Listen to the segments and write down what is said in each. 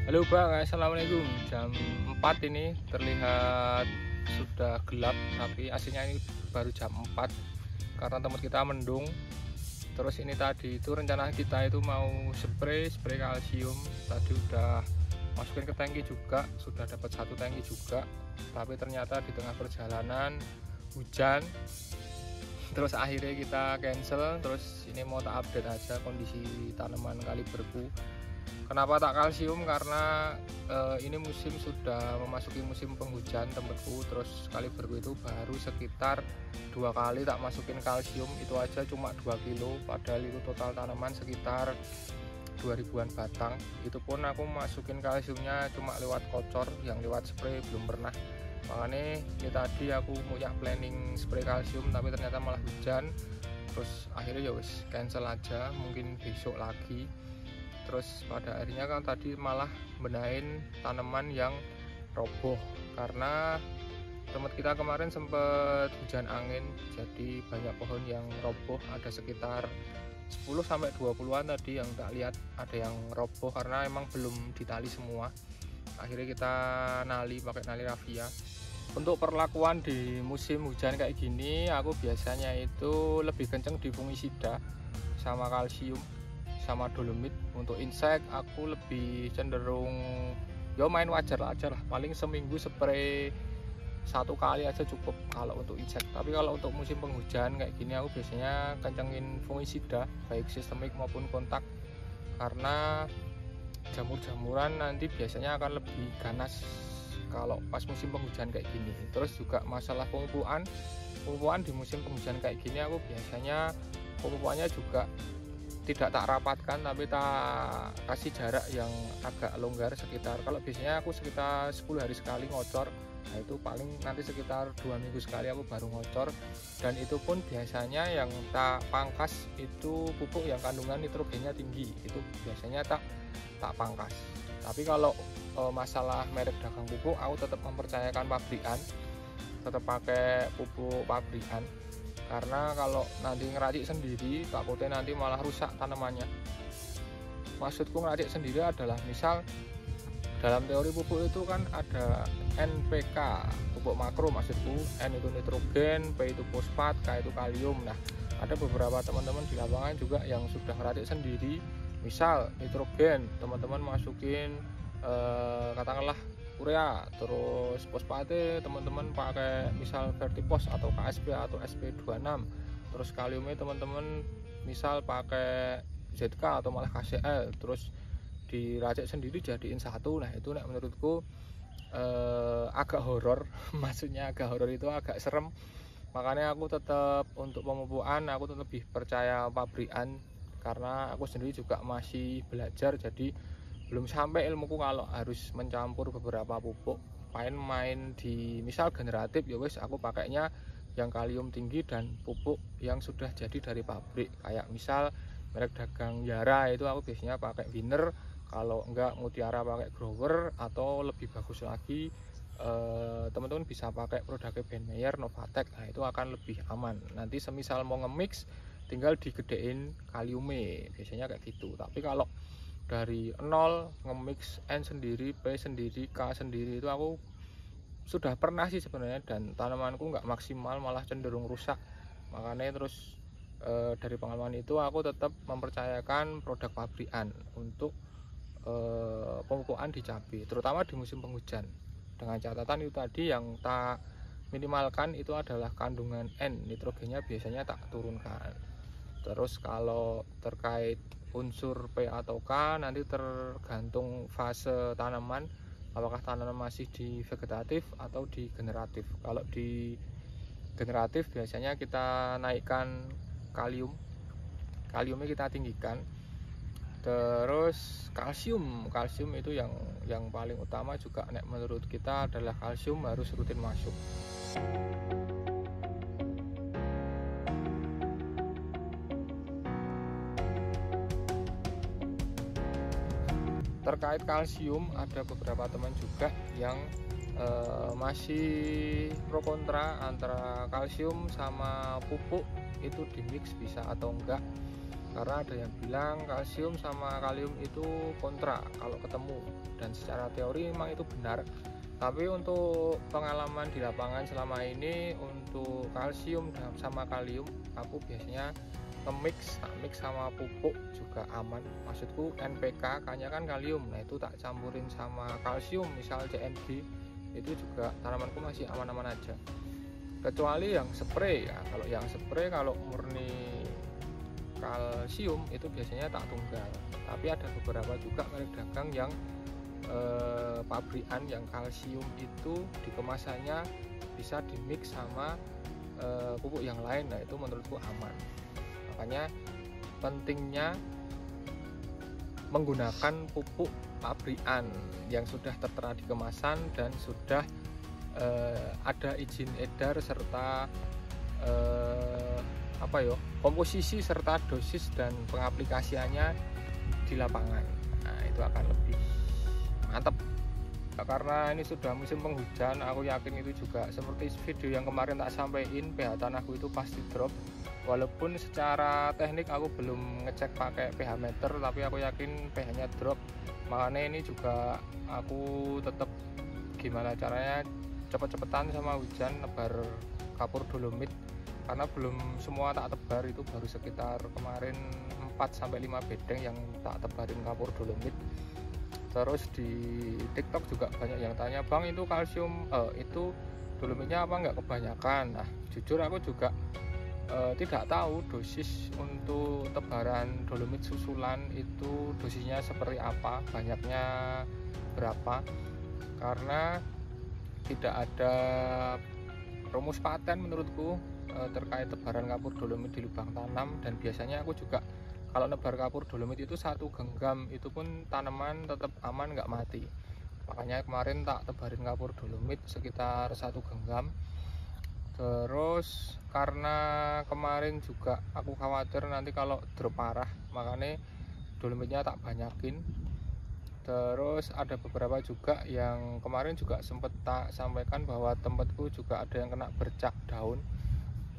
Halo Bang, Assalamualaikum. Jam 4 ini terlihat sudah gelap, tapi aslinya ini baru jam 4 karena tempat kita mendung. Terus ini tadi itu rencana kita itu mau spray kalsium. Tadi udah masukin ke tangki juga, sudah dapat satu tangki juga. Tapi ternyata di tengah perjalanan hujan. Terus akhirnya kita cancel. Terus ini mau tak update aja kondisi tanaman kaliberku. Kenapa tak kalsium? Karena ini musim sudah memasuki musim penghujan tempatku. Terus kaliberku itu baru sekitar 2 kali tak masukin kalsium, itu aja cuma 2 kilo, padahal itu total tanaman sekitar 2000-an batang. Itu pun aku masukin kalsiumnya cuma lewat kocor, yang lewat spray belum pernah. Makanya ini tadi aku punya planning spray kalsium, tapi ternyata malah hujan. Terus akhirnya ya wis cancel aja, mungkin besok lagi. Terus pada akhirnya kan tadi malah benahin tanaman yang roboh karena tempat kita kemarin sempat hujan angin, jadi banyak pohon yang roboh, ada sekitar 10-20-an tadi yang tak lihat ada yang roboh karena emang belum ditali semua. Akhirnya kita nali pakai nali raffia. Untuk perlakuan di musim hujan kayak gini, aku biasanya itu lebih kenceng di fungisida sama kalsium sama dolomit. Untuk insek aku lebih cenderung ya main wajar aja lah, paling seminggu spray 1 kali aja cukup kalau untuk insek. Tapi kalau untuk musim penghujan kayak gini aku biasanya kencengin fungisida baik sistemik maupun kontak, karena jamur-jamuran nanti biasanya akan lebih ganas kalau pas musim penghujan kayak gini. Terus juga masalah pemupukan di musim penghujan kayak gini, aku biasanya pemupukannya juga tidak tak rapatkan, tapi tak kasih jarak yang agak longgar sekitar, kalau biasanya aku sekitar 10 hari sekali ngocor, nah itu paling nanti sekitar 2 minggu sekali aku baru ngocor. Dan itu pun biasanya yang tak pangkas itu pupuk yang kandungan nitrogennya tinggi, itu biasanya tak pangkas. Tapi kalau masalah merek dagang pupuk, aku tetap mempercayakan pabrikan, tetap pakai pupuk pabrikan, karena kalau nanti ngeracik sendiri takutnya nanti malah rusak tanamannya. Maksudku ngeracik sendiri adalah misal dalam teori pupuk itu kan ada NPK, pupuk makro maksudku. N itu nitrogen, P itu fosfat, K itu kalium. Nah, ada beberapa teman-teman di lapangan juga yang sudah ngeracik sendiri. Misal nitrogen teman-teman masukin katakanlah urea, terus fosfatnya teman-teman pakai misal Vertipos atau KSP atau SP26, terus kaliumnya teman-teman misal pakai ZK atau malah KCl, terus diracik sendiri jadiin satu. Nah itu menurutku agak horor maksudnya agak horor itu agak serem. Makanya aku tetap untuk pemupukan aku tetap lebih percaya pabrikan, karena aku sendiri juga masih belajar, jadi belum sampai ilmuku kalau harus mencampur beberapa pupuk. Main di misal generatif ya wes aku pakainya yang kalium tinggi dan pupuk yang sudah jadi dari pabrik, kayak misal merek dagang Yara itu aku biasanya pakai Winner, kalau enggak Mutiara pakai Grower, atau lebih bagus lagi teman-teman bisa pakai produknya Benmeyer, Novatek. Nah itu akan lebih aman. Nanti semisal mau nge-mix tinggal digedein kaliumnya, biasanya kayak gitu. Tapi kalau dari nol nge-mix N sendiri, P sendiri, K sendiri itu aku sudah pernah sih sebenarnya, dan tanamanku nggak maksimal, malah cenderung rusak. Makanya terus dari pengalaman itu aku tetap mempercayakan produk pabrikan untuk pemupukan di cabai, terutama di musim penghujan. Dengan catatan itu tadi yang tak minimalkan itu adalah kandungan N, nitrogennya biasanya tak turunkan. Terus kalau terkait unsur P atau K nanti tergantung fase tanaman, apakah tanaman masih di vegetatif atau di generatif. Kalau di generatif biasanya kita naikkan kaliumnya kita tinggikan. Terus kalsium itu yang paling utama juga menurut kita adalah kalsium harus rutin masuk. Terkait kalsium ada beberapa teman juga yang masih pro kontra antara kalsium sama pupuk itu di mix bisa atau enggak. karena ada yang bilang kalsium sama kalium itu kontra kalau ketemu, dan secara teori memang itu benar. Tapi untuk pengalaman di lapangan selama ini, untuk kalsium sama kalium aku biasanya mix sama pupuk juga aman. Maksudku NPK kayaknya kan kalium, nah itu tak campurin sama kalsium, misal CNG, itu juga tanamanku masih aman-aman aja. Kecuali yang spray ya, kalau yang spray kalau murni kalsium itu biasanya tak tunggal. Tapi ada beberapa juga merek dagang yang pabrikan yang kalsium itu di kemasannya bisa dimix sama pupuk yang lain. Nah itu menurutku aman. Makanya pentingnya menggunakan pupuk pabrikan yang sudah tertera di kemasan dan sudah ada izin edar serta komposisi serta dosis dan pengaplikasiannya di lapangan. Nah itu akan lebih mantap. Karena ini sudah musim penghujan, aku yakin itu juga seperti video yang kemarin tak sampaikan, pH tanahku itu pasti drop. Walaupun secara teknik aku belum ngecek pakai pH meter, tapi aku yakin pH-nya drop. Makanya ini juga aku tetap gimana caranya cepet-cepetan sama hujan nebar kapur dolomit, karena belum semua tak tebar, itu baru sekitar kemarin 4-5 bedeng yang tak tebarin kapur dolomit. Terus di TikTok juga banyak yang tanya, bang itu kalsium itu dolomitnya apa nggak kebanyakan. Nah jujur aku juga tidak tahu dosis untuk tebaran dolomit susulan itu dosisnya seperti apa, banyaknya berapa, karena tidak ada rumus paten menurutku terkait tebaran kapur dolomit di lubang tanam. Dan biasanya aku juga kalau nebar kapur dolomit itu 1 genggam itu pun tanaman tetap aman, nggak mati. Makanya kemarin tak tebarin kapur dolomit sekitar 1 genggam. Terus karena kemarin juga aku khawatir nanti kalau drop parah, makanya dolomitnya tak banyakin. Terus ada beberapa juga yang kemarin juga sempat tak sampaikan bahwa tempatku juga ada yang kena bercak daun.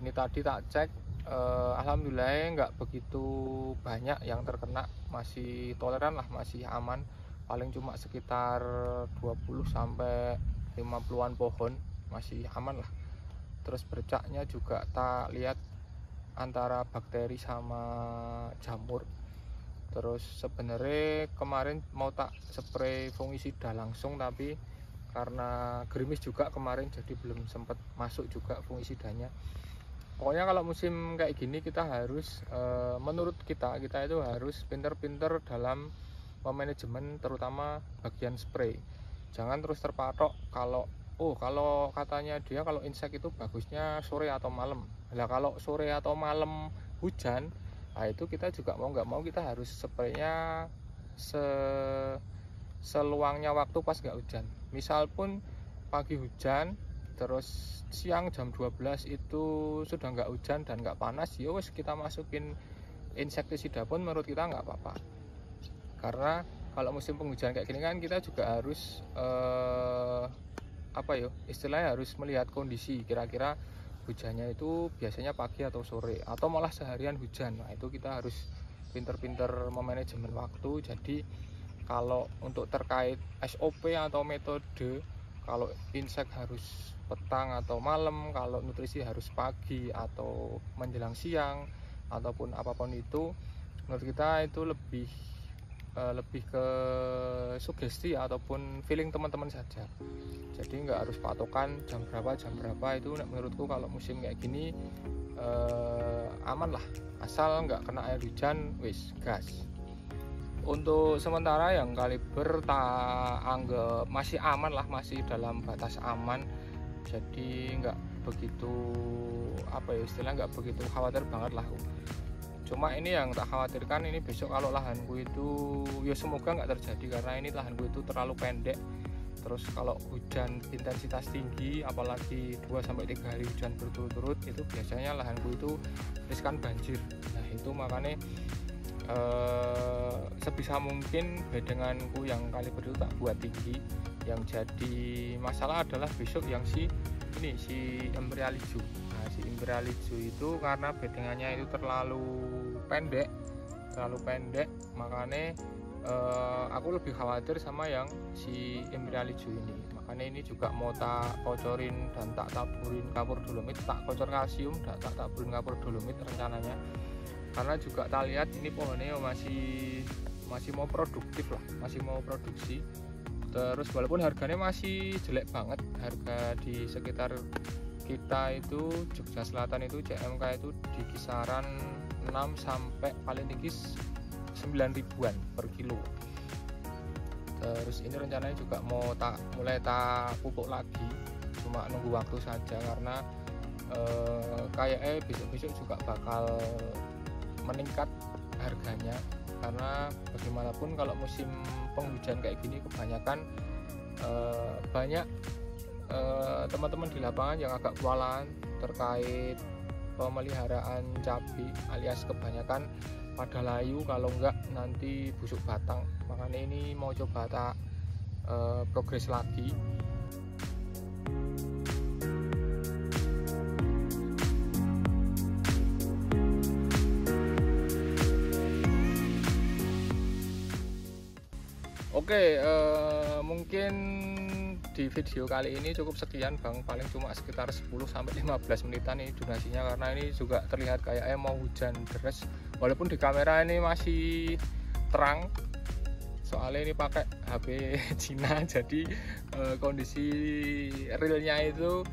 Ini tadi tak cek, alhamdulillah nggak begitu banyak yang terkena, masih toleran lah, masih aman. Paling cuma sekitar 20-50-an pohon, masih aman lah. Terus bercaknya juga tak lihat antara bakteri sama jamur. Terus sebenarnya kemarin mau tak spray fungisida langsung, tapi karena gerimis juga kemarin jadi belum sempat masuk juga fungisidanya. Pokoknya kalau musim kayak gini kita harus menurut kita itu harus pinter-pinter dalam manajemen, terutama bagian spray. Jangan terus terpatok kalau katanya dia kalau insek itu bagusnya sore atau malam. Nah kalau sore atau malam hujan, nah itu kita juga mau nggak mau kita harus spraynya seluangnya waktu pas nggak hujan. Misal pun pagi hujan, terus siang jam 12 itu sudah nggak hujan dan nggak panas, ya wes kita masukin insektisida pun menurut kita nggak apa-apa. Karena kalau musim penghujan kayak gini kan kita juga harus istilahnya harus melihat kondisi, kira-kira hujannya itu biasanya pagi atau sore atau malah seharian hujan. Nah itu kita harus pinter-pinter memanajemen waktu. Jadi kalau untuk terkait SOP atau metode, kalau insek harus petang atau malam, kalau nutrisi harus pagi atau menjelang siang ataupun apapun itu, menurut kita itu lebih ke sugesti ataupun feeling teman-teman saja. Jadi nggak harus patokan jam berapa itu. Menurutku kalau musim kayak gini aman lah, asal nggak kena air hujan wis gas. Untuk sementara yang kaliber tak anggap masih aman lah, masih dalam batas aman. Jadi nggak begitu nggak begitu khawatir banget lah. Cuma ini yang tak khawatirkan, ini besok kalau lahanku itu ya semoga nggak terjadi, karena ini lahanku itu terlalu pendek. Terus kalau hujan intensitas tinggi, apalagi 2-3 hari hujan berturut-turut, itu biasanya lahanku itu riskan banjir. Nah itu makanya sebisa mungkin bedenganku yang kaliber itu tak buat tinggi. Yang jadi masalah adalah besok yang si Imperial Hijau. Nah si Imperial Hijau itu karena bedengannya itu terlalu pendek, terlalu pendek, makanya aku lebih khawatir sama yang si Imperial Hijau ini. Makanya ini juga mau tak kocorin dan tak taburin kapur dolomit, tak kocor kalsium dan tak taburin kapur dolomit rencananya, karena juga tak lihat ini pohonnya masih mau produktif lah, masih mau produksi. Terus walaupun harganya masih jelek banget, harga di sekitar kita itu Jogja Selatan itu CMK itu di kisaran 6 sampai paling tinggi 9 ribuan per kilo. Terus ini rencananya juga mau mulai tak pupuk lagi, cuma nunggu waktu saja, karena kayaknya besok-besok juga bakal meningkat harganya, karena bagaimanapun kalau musim penghujan kayak gini kebanyakan banyak teman-teman di lapangan yang agak kewalahan terkait pemeliharaan cabai, alias kebanyakan pada layu, kalau enggak nanti busuk batang. Makanya ini mau coba tak progres lagi. Oke, mungkin di video kali ini cukup sekian Bang, paling cuma sekitar 10-15 menitan ini durasinya, karena ini juga terlihat kayaknya mau hujan deras, walaupun di kamera ini masih terang, soalnya ini pakai HP Cina, jadi kondisi realnya itu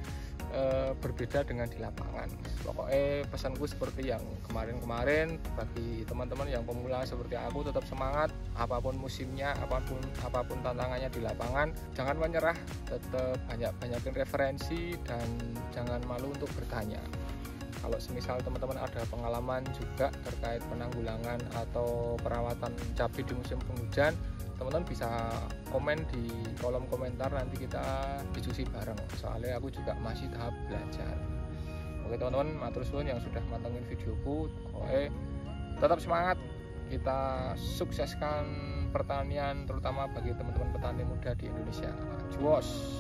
berbeda dengan di lapangan. Pokoknya pesanku seperti yang kemarin-kemarin, bagi teman-teman yang pemula seperti aku, tetap semangat apapun musimnya, apapun tantangannya di lapangan, jangan menyerah, tetap banyakin referensi dan jangan malu untuk bertanya. Kalau semisal teman-teman ada pengalaman juga terkait penanggulangan atau perawatan cabai di musim penghujan, teman-teman bisa komen di kolom komentar, nanti kita diskusi bareng, soalnya aku juga masih tahap belajar. Oke teman-teman, matur suwun yang sudah mantengin videoku. Oke, tetap semangat, kita sukseskan pertanian, terutama bagi teman-teman petani muda di Indonesia. Cuos.